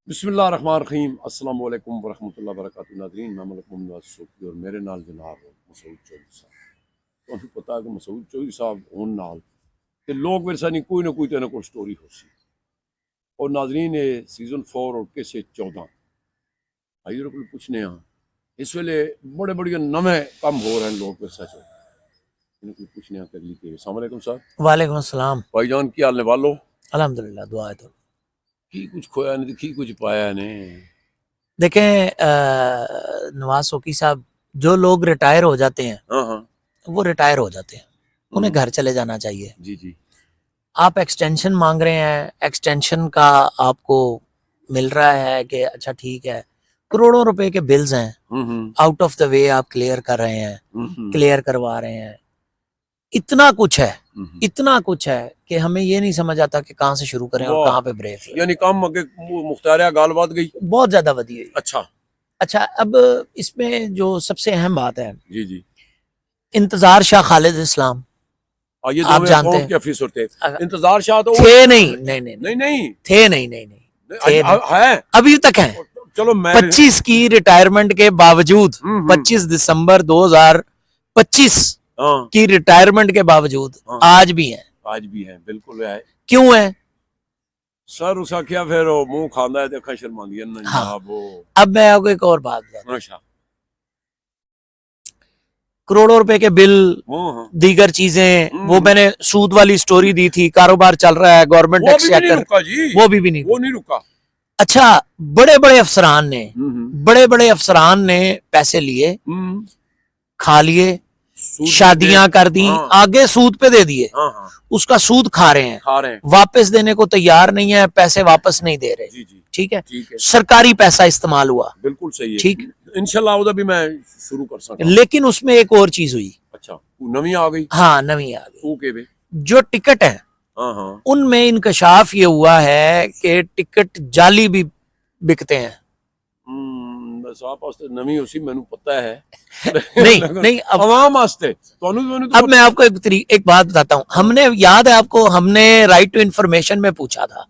बिस्मिल्लाहिर्रहमानिर्रहीम अस्सलाम वालेकुम वरहमतुल्लाहि वबरकातुहू। नाज़रीन, मैं मलिक मोहम्मद सूफ़ी और मेरे नाल जनाब मसूद चौधरी साहब। तुहानू पता है कि मसूद चौधरी साहब होने नाल ते लोग मेरे साथ कोई ना कोई तेरे को स्टोरी हो सी। और नाज़रीन, ये सीजन 4 और किसे 14 आई को पूछने इस वेले बड़े बड़े नवे कम हो रहे हैं लोग मेरे साथ इनको पूछने कर ली के। अस्सलाम वालेकुम साहब। वालेकुम अस्सलाम। भाईजान की हाल ने वालो? अल्हम्दुलिल्लाह, दुआ है तो की कुछ खोया नहीं की कुछ पाया ने। देखें, नवाज सोकी साहब, जो लोग रिटायर हो जाते हैं हाँ हाँ, वो रिटायर हो जाते हैं, उन्हें घर चले जाना चाहिए। जी जी। आप एक्सटेंशन मांग रहे हैं, एक्सटेंशन का आपको मिल रहा है कि अच्छा ठीक है, करोड़ों रुपए के बिल्स हैं, आउट ऑफ द वे आप क्लियर कर रहे हैं, क्लियर करवा रहे हैं। इतना कुछ है, इतना कुछ है कि हमें ये नहीं समझ आता कि कहाँ से शुरू करें और कहाँ पे ब्रेक लें। यानी काम अगे मुख्तारिया गाल बात गई बहुत ज्यादा वधी हुई। अच्छा, अब इसमें जो सबसे अहम बात है, जी जी, इंतजार शाह खालिद इस्लाम, ये आप जानते हैं के ऑफिसर थे। इंतजार शाह तो थे नहीं, नहीं नहीं नहीं नहीं थे नहीं नहीं नहीं थे नहीं, है अभी तक हैं। चलो मैं 25 की रिटायरमेंट के बावजूद, 25 दिसंबर 2025 की रिटायरमेंट के बावजूद आज भी हैं। आज भी हैं, बिल्कुल है। क्यों है सर? उसका क्या फिर मुंह खांदा है देखा शर्मांदी है ना। हाँ, अब मैं आपको एक और बात बताता हूं। करोड़ों रुपए के बिल, दीगर चीजें, वो मैंने सूद वाली स्टोरी दी थी, कारोबार चल रहा है, गवर्नमेंट टैक्स चेकर, वो भी नहीं रुका। अच्छा, बड़े बड़े अफसरान ने पैसे लिए, खा लिए, शादियां कर दी, आगे सूद पे दे दिए, उसका सूद खा रहे हैं, वापस देने को तैयार नहीं है, पैसे वापस नहीं दे रहे। ठीक है, सरकारी पैसा इस्तेमाल हुआ, बिल्कुल सही है। ठीक, इंशाल्लाह उधर भी मैं शुरू कर सकता। लेकिन उसमें एक और चीज हुई। अच्छा, नवी आ गई। हाँ, नवी आ गई। जो टिकट है उनमें इंकशाफ ये हुआ है कि टिकट जाली भी बिकते हैं। नवी उसी मैंने पता है नहीं अब मैं आपको एक बात बताता हूँ। हमने, याद है आपको, हमने राइट टू इंफॉर्मेशन में पूछा था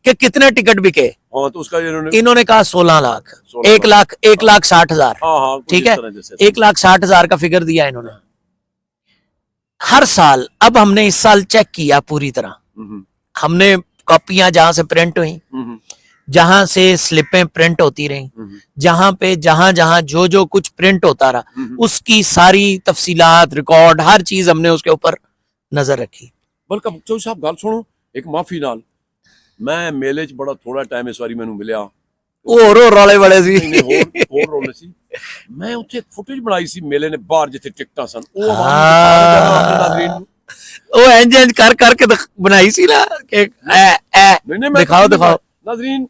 कि कितने टिकट बिके। तो उसका इन्होंने कहा 16 लाख, 1,60,000। ठीक है, 1,60,000 का फिगर दिया इन्होंने हर साल। अब हमने इस साल चेक किया पूरी तरह, हमने कॉपियां जहां से प्रिंट हुई, जहां से स्लिपें प्रिंट होती रही, जहां पे जहां जहां जो जो कुछ प्रिंट होता रहा, उसकी सारी तफसीलात, रिकॉर्ड, हर चीज हमने उसके ऊपर नजर रखी। बल्कि चौधरी साहब गल सुनो, एक माफी नाल मैं मेले च बड़ा थोड़ा टाइम इस बारी मैनू मिलिया, ਹੋਰ ਰੌਲੇ ਵਾਲੇ ਸੀ। ਹੋਰ ਰੌਲੇ ਸੀ। मैं उत्थे एक फुटेज बनाई सी मेले ने बाहर जिथे टिकटां सन, ਉਹ ਇੰਜ ਕਰ ਕਰਕੇ ਬਣਾਈ ਸੀ ਨਾ ਕਿ ਦਿਖਾਓ ਦਿਖਾਓ। नाज़रीन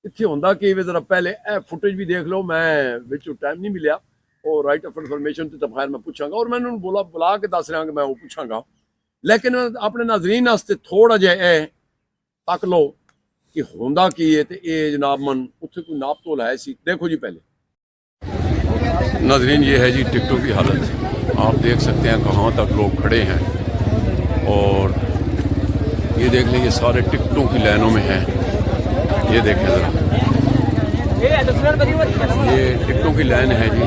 इत्थे हुंदा कि जरा पहले ए फुटेज भी देख लो, मैं विच टाइम नहीं मिलिया और राइट ऑफ इन्फॉर्मेशन तो खैर मैं पूछांगा और मैं उन्होंने बोला बुला के दस रहा कि मैं वो पूछांगा, लेकिन अपने नाज़रीन वास्ते थोड़ा जिहा तक लो कि होंदा की है। ते ये जनाब मन उत्थे कोई नाप तोल है सी। देखो जी पहले नाज़रीन, ये है जी टिकटों की हालत, आप देख सकते हैं कहाँ तक लोग खड़े हैं और ये देख लें, ये सारे टिकटों की लाइनों में हैं। ये देखें ज़रा, ये टिकटों की लाइन है जी।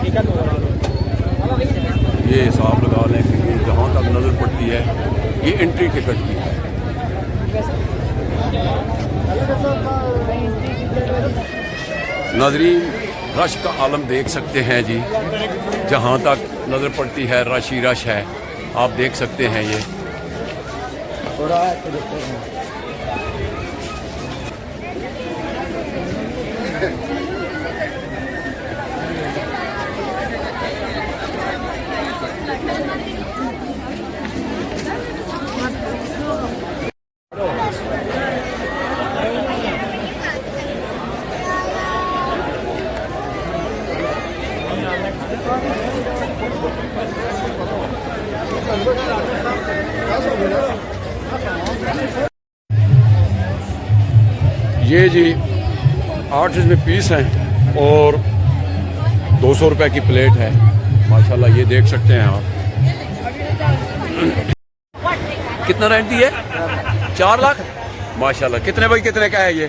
ये हिसाब लगा लें कि ये जहाँ तक नज़र पड़ती है ये एंट्री टिकट की है। नाज़रीन, रश का आलम देख सकते हैं जी, जहाँ तक नज़र पड़ती है रश ही रश है, आप देख सकते हैं। ये ये जी 8 इसमें पीस हैं और 200 रुपए की प्लेट है माशाल्लाह। ये देख सकते हैं आप। कितना रेंट दी है? 4 लाख माशाल्लाह। कितने बाई कितने का है ये?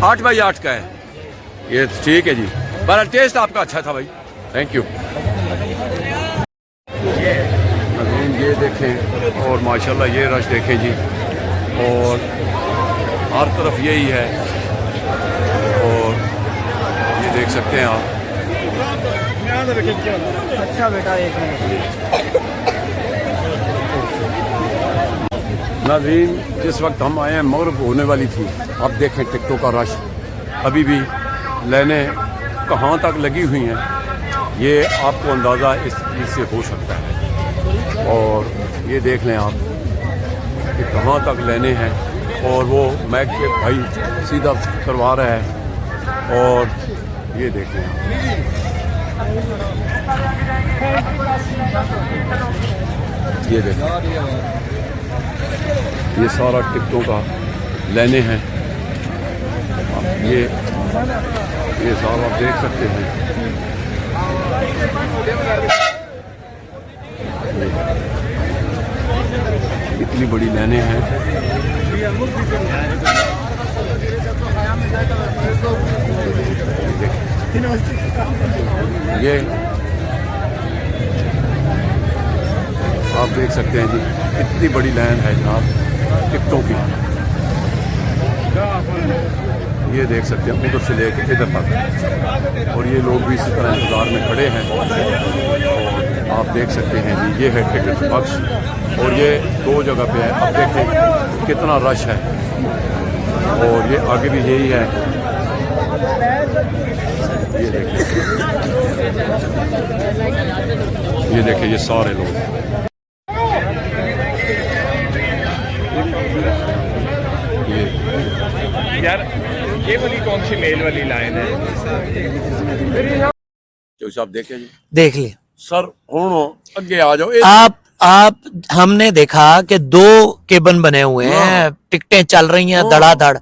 8x8 का है ये, ठीक है जी। बड़ा टेस्ट आपका अच्छा था भाई, थैंक यू। ये देखें और माशाल्लाह ये रश देखें जी, और हर तरफ यही है, और ये देख सकते हैं आप। अच्छा बेटा, एक नाज़रीन, जिस वक्त हम आए हैं मगरिब होने वाली थी, अब देखें टिकटों का रश, अभी भी लाइनें कहाँ तक लगी हुई हैं, ये आपको अंदाज़ा इस चीज़ से हो सकता है। और ये देख लें आप कि कहाँ तक लाइनें हैं, और वो मैक के भाई सीधा करवा रहा है, और ये देख लें आप। ये देखें, ये सारा टिकटों का लाइनें हैं, ये सारा आप देख सकते हैं। इतनी बड़ी लाइनें हैं। ये आप देख सकते हैं जी, इतनी बड़ी लाइन है जनाब टिकटों की। ये देख सकते हैं उधर से लेकर इधर तक, और ये लोग भी इसी तरह इंतज़ार में खड़े हैं। और आप देख सकते हैं जी, ये है टिकट बक्स, और ये 2 जगह पे है। अब देखें कितना रश है, और ये आगे भी यही है। ये देखें ये सारे लोग। यार ये वाली कौन सी मेल वाली लाइन है? जो साहब देखे जी, देख लिया सर हुण अगे आ जाओ। आप हमने देखा कि 2 केबन बने हुए हैं, टिकटें चल रही हैं धड़ाधड़,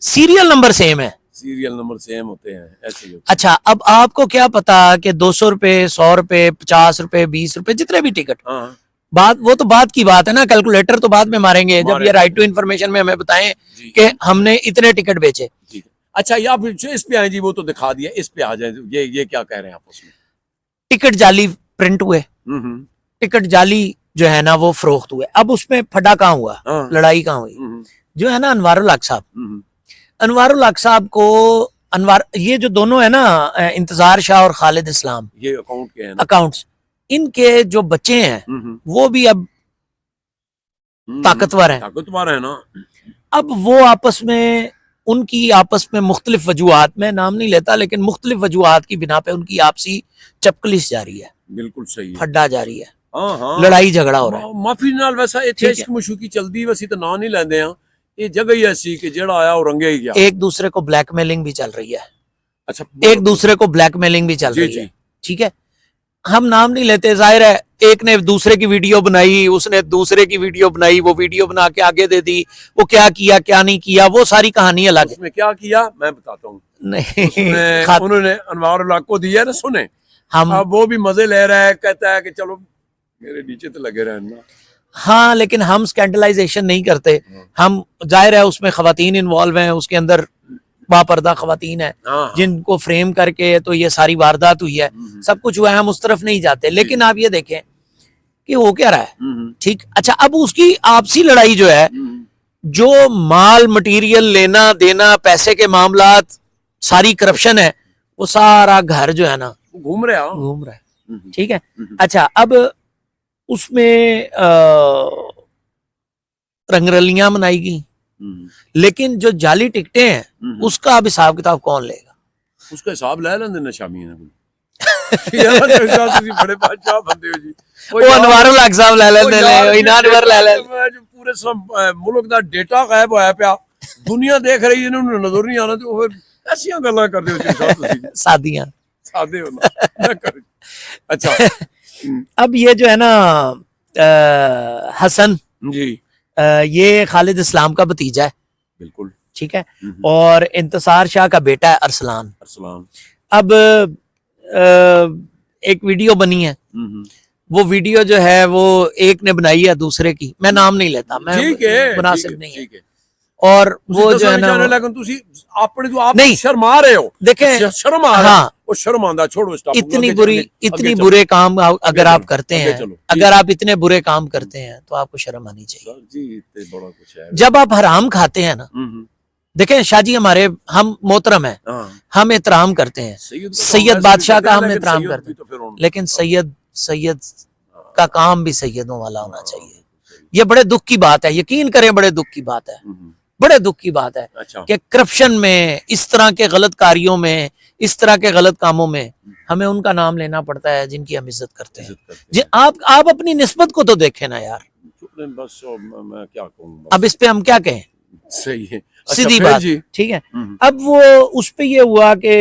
सीरियल नंबर सेम है, सीरियल नंबर सेम होते हैं, ऐसे ही होते अच्छा, अब आपको क्या पता कि 200 रुपए, 100 रुपए, 50 रुपए, 20 रुपए, जितने भी टिकट, हैं। हाँ, बात वो तो बात की बात है ना, कैलकुलेटर तो बाद में मारेंगे जब ये राइट टू इन्फॉर्मेशन में हमें बताएं कि हमने इतने टिकट बेचे। ठीक है। अच्छा, या फिर जो इस पे आए जी, वो तो दिखा दिया, इस पे आ जाए। ये क्या कह रहे हैं आप उसमें? टिकट जाली प्रिंट हुए, टिकट जाली जो है ना वो फरोख्त हुए। अब उसमें फटा कहाँ हुआ, हाँ। लड़ाई कहाँ हुई? जो है ना अनवारुल हक साहब, अनवारुल हक साहब को ये जो दोनों है ना, इंतजार शाह और खालिद इस्लाम, ये अकाउंट के हैं ना, अकाउंट्स, इनके जो बच्चे हैं वो भी अब ताकतवर है ना। अब वो आपस में, उनकी आपस में मुख्तलिफ वजूहात, में नाम नहीं लेता, लेकिन मुख्तलिफ वजूहात की बिना पे उनकी आपसी चपकलिश जारी है, बिल्कुल सही है, फड्डा जारी है, हाँ हाँ, लड़ाई झगड़ा हो रहा है। माफी नाल वैसा इत्थे इश्क मशूकी चलदी, वैसी तो ना नहीं लेंदे हैं। ये जगह ही ऐसी कि जेड़ा आया और रंगे ही गया। एक दूसरे को ब्लैकमेलिंग भी चल रही है, अच्छा, एक दूसरे को ब्लैकमेलिंग भी चल रही है, ठीक है। हम नाम नहीं लेते, जाहिर है एक ने दूसरे की वीडियो बनाई, उसने दूसरे की वीडियो बनाई, वो वीडियो बना के आगे दे दी, वो क्या किया क्या नहीं किया, वो सारी कहानी अलग है। उसमें क्या किया मैं बताता हूँ। नहीं उन्होंने अनवारुल हक को दिया ना, सुने, हम अब वो भी मजे ले रहा है, कहता है कि चलो मेरे नीचे तो लगे रहना। हाँ, लेकिन हम स्कैंडलाइजेशन नहीं करते, हम, जाहिर है उसमें खवातीन इन्वॉल्व हैं, उसके अंदर बापर्दा खवातीन है जिनको फ्रेम करके तो ये सारी वारदात हुई है, सब कुछ हुआ है, हम उस तरफ नहीं जाते। लेकिन आप ये देखें कि हो क्या रहा है, ठीक। अच्छा, अब उसकी आपसी लड़ाई जो है, जो माल मटेरियल लेना देना, पैसे के मामलात, सारी करप्शन है, वो सारा घर जो है ना घूम रहा है, ठीक है। अच्छा, अब उसमें रंगरलियां मनाई गई, लेकिन जो जाली टिकटें हैं उसका अब हिसाब किताब कौन लेगा? उसका हिसाब ले लेंदे ना शामी ने बड़े बादशाह बंदे हो जी। वो अनवारुल हक साहब ले लेंदे ने, इनानवर ले ले, पूरे मुल्क दा डेटा गायब होया पिया, दुनिया देख रही है, इन्होंने नजर नहीं आना, तो फिर ऐसी गल्लां करदे हो जी साहब तुसीं, सादियां सादे हो ना कर। अच्छा, अब ये जो है ना हसन जी, ये खालिद इस्लाम का भतीजा है, बिल्कुल ठीक है, और इंतजार शाह का बेटा है अरसलान। अब एक वीडियो बनी है, वो वीडियो जो है वो एक ने बनाई है दूसरे की, मैं नाम नहीं लेता, मैं मुनासिब नहीं है, और वो जो है ना लेकिन ਤੁਸੀਂ ਆਪਣੇ ਤੋਂ ਆਪ नहीं, शर्मा रहे हो देखें शर्म आ रहा हाँ, वो शर्म आंदा छोड़ो स्टॉप इतनी बुरे काम अगर आप करते आगे हैं, चलो। अगर आप इतने बुरे काम करते हैं तो आपको शर्म आनी चाहिए। जी इतने बड़ा कुछ है जब आप हराम खाते हैं ना, देखें शाहजी हमारे, हम मोहतरम हैं, हाँ हम एहतराम करते हैं, सैयद बादशाह का हम एहतराम करते हैं, लेकिन सैयद का काम भी सैयदों वाला होना चाहिए। ये बड़े दुख की बात है, यकीन करें बड़े दुख की बात है, बड़े दुख की बात है अच्छा कि करप्शन में, इस तरह के गलत कार्यों में, इस तरह के गलत कामों में हमें उनका नाम लेना पड़ता है जिनकी हम इज्जत करते हैं। जी आप अपनी निस्बत को तो देखें ना यार, बस मैं क्या कहूँ अब इस पे हम क्या कहें, सही है सीधी फिर बात, जी ठीक है। अब वो उस पे ये हुआ कि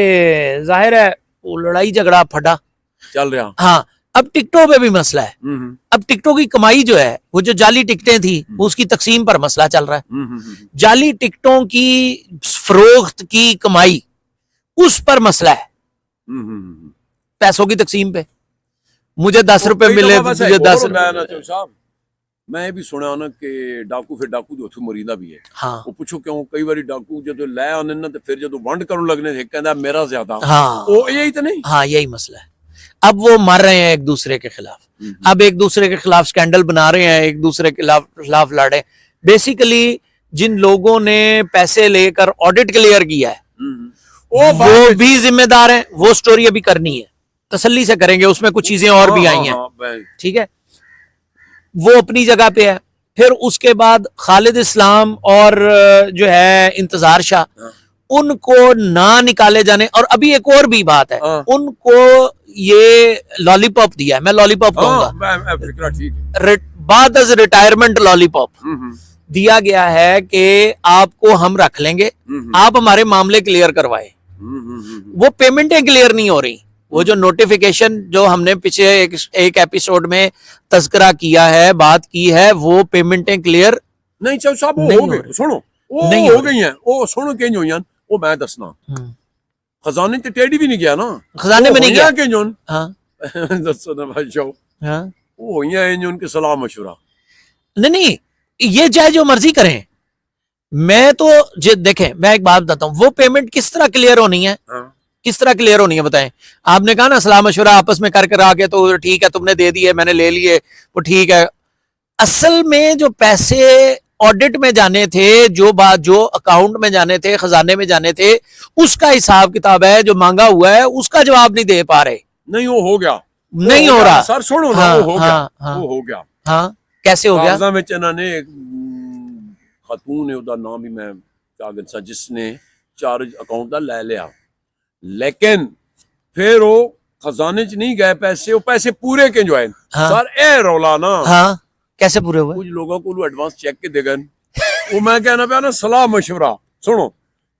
जाहिर है वो लड़ाई झगड़ा फटा, चल रहा हाँ। अब टिकटों पे भी मसला है, अब टिकटों की कमाई जो है, वो जो जाली टिकटें थी वो उसकी तकसीम पर मसला चल रहा है। जाली टिकटों की फरोख्त की कमाई, उस पर मसला है, पैसों की तकसीम पे। मुझे 10 रुपए मिले तो तुझे 10 रुपए। मैं ये भी सुना ना कि डाकू फिर डाकू जो उत्थों मरीदा भी है हाँ वो पूछो क्यों कई बारी डाकू जो लै आने ना तो फिर जो वंड करने लगने थे कहता मेरा ज्यादा हाँ वो यही तो नहीं हाँ यही मसला है। अब वो मर रहे हैं एक दूसरे के खिलाफ, अब एक दूसरे के खिलाफ स्कैंडल बना रहे हैं, एक दूसरे के खिलाफ लड़े। बेसिकली जिन लोगों ने पैसे लेकर ऑडिट क्लियर किया है वो भी जिम्मेदार हैं, वो स्टोरी अभी करनी है, तसल्ली से करेंगे, उसमें कुछ चीजें और भी आई हैं, ठीक है, वो अपनी जगह पे है। फिर उसके बाद खालिद इस्लाम और जो है इंतजार शाह, उनको ना निकाले जाने, और अभी एक और भी बात है, उनको ये लॉलीपॉप दिया है, मैं लॉलीपॉप कहूंगा, बाद अज रिटायरमेंट लॉलीपॉप दिया गया है कि आपको हम रख लेंगे, आप हमारे मामले क्लियर करवाए। वो पेमेंटें क्लियर नहीं हो रही, वो जो नोटिफिकेशन जो हमने पीछे एक एपिसोड में तस्करा किया है, बात की है, वो पेमेंटें क्लियर नहीं चल साहब वो हो गए, सुनो वो नहीं हो गई हैं, वो सुनो केंज होई हैं, वो मैं दसना खजाने ते टेढ़ी भी नहीं गया ना, खजाने में नहीं गया केंज होन हाँ दसो ना भाई जाओ हाँ वो होई हैं इंज उनके सलाह मशवरा नहीं, ये चाहे जो मर्जी करें, मैं तो देखें, मैं एक बात बताता हूँ, वो पेमेंट किस तरह क्लियर होनी है, किस तरह क्लियर होनी है बताएं। आपने कहा ना सलाह मशवरा आपस में कर आके तो ठीक है, तुमने दे दिए मैंने ले लिए, वो ठीक है। असल में जो पैसे ऑडिट में जाने थे, जो अकाउंट में जाने थे, खजाने में जाने थे, उसका हिसाब किताब है, जो मांगा हुआ है उसका जवाब नहीं दे पा रहे। नहीं वो हो गया, नहीं हो रहा सर सुनो ना, वो हो गया, वो हो गया। हाँ कैसे हो गया? कागजां विच इन्हां ने खातून है, उहदा नाम भी मैं कागज सा, जिसने चार्ज अकाउंट दा ले लिया, लेकिन फिर वो खजाने च नहीं गए पैसे, वो पैसे पूरे के जो है सर ए रौला ना। हाँ कैसे पूरे हुए? कुछ लोगों को एडवांस चेक के देगन, वो मैं कहना पिया ना सलाह मशवरा सुनो,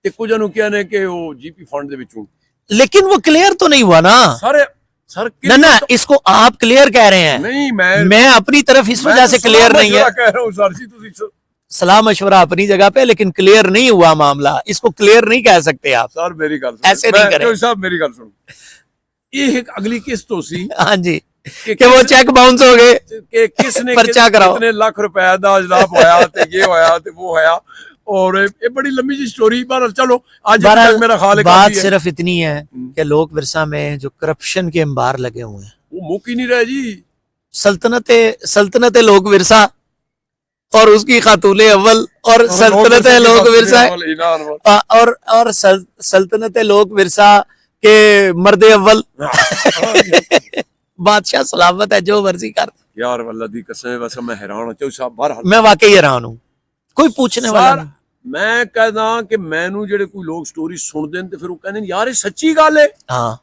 ते कुछ नु कहने के वो जीपी फंड दे विचों, लेकिन वो क्लियर तो नहीं हुआ ना सर ना तो... इसको आप क्लियर कह रहे हैं, नहीं मैं अपनी तरफ इस वजह से क्लियर नहीं है, कह रहा हूं सर जी तुसी सलाह मशवरा अपनी जगह पे, लेकिन क्लियर नहीं हुआ मामला, इसको क्लियर नहीं कह सकते आप सर। मेरी गल ऐसे नहीं करें साहब, मेरी गल सुनो, ये एक अगली किस्त हो सी हाँ जी कि वो चेक बाउंस हो गए कि किसने पर्चा कराओ, कितने लाख रुपए दा इजलाफ होया ते ये होया ते वो होया, और ये बड़ी लंबी सी स्टोरी। पर चलो आज तक मेरा ख्याल है बात सिर्फ इतनी है कि लोक विरसा में जो करप्शन के अंबार लगे हुए हैं वो मुक ही नहीं रहे जी। सल्तनत लोक विरसा और उसकी खातून अव्वल और सल्तनत लोक विरसा और सल्तनत लोक विरसा के मर्द अव्वल बादशाह सलामत है, जो मर्जी कर यार वल्लाह दी कसम, बस मैं हैरान हूं चौ साहब, बहरहाल मैं वाकई हैरान हूं, कोई पूछने वाला नहीं। मैं कहदा कि मैनू जेड़े कोई लोग स्टोरी सुन देन ते फिर वो कहंदे यार ये सच्ची गल है, हां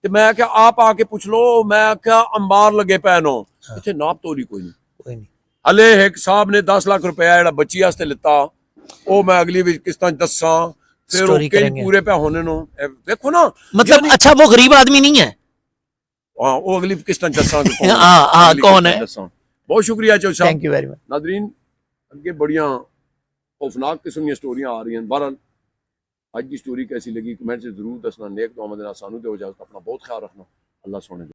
ते मैं क्या आप आके पूछ लो, मैं क्या अंबार लगे पैनो इत्थे नाप तोली कोई नहीं। हले एक साहब ने 10 लाख रुपया जेड़ा बच्ची वास्ते लिता, ओ मैं अगली भी किस्तां दस्सां, फिर वो पूरे पे होने नो देखो ना, मतलब अच्छा वो गरीब आदमी नहीं है, हाँ वो अगली किस्तां दस्सां कौन है। बहुत शुक्रिया चौ साहब, thank you very much. Nadreen अगे बड़ियां खौफनाक किस्म दी स्टोरियां आ रही हैं। बहरहाल आज की स्टोरी कैसी लगी कमेंट से जरूर दसना, नेक दुआवां दे नाल सानू दे इजाजत, अपना बहुत ख्याल रखना, अल्लाह सोने।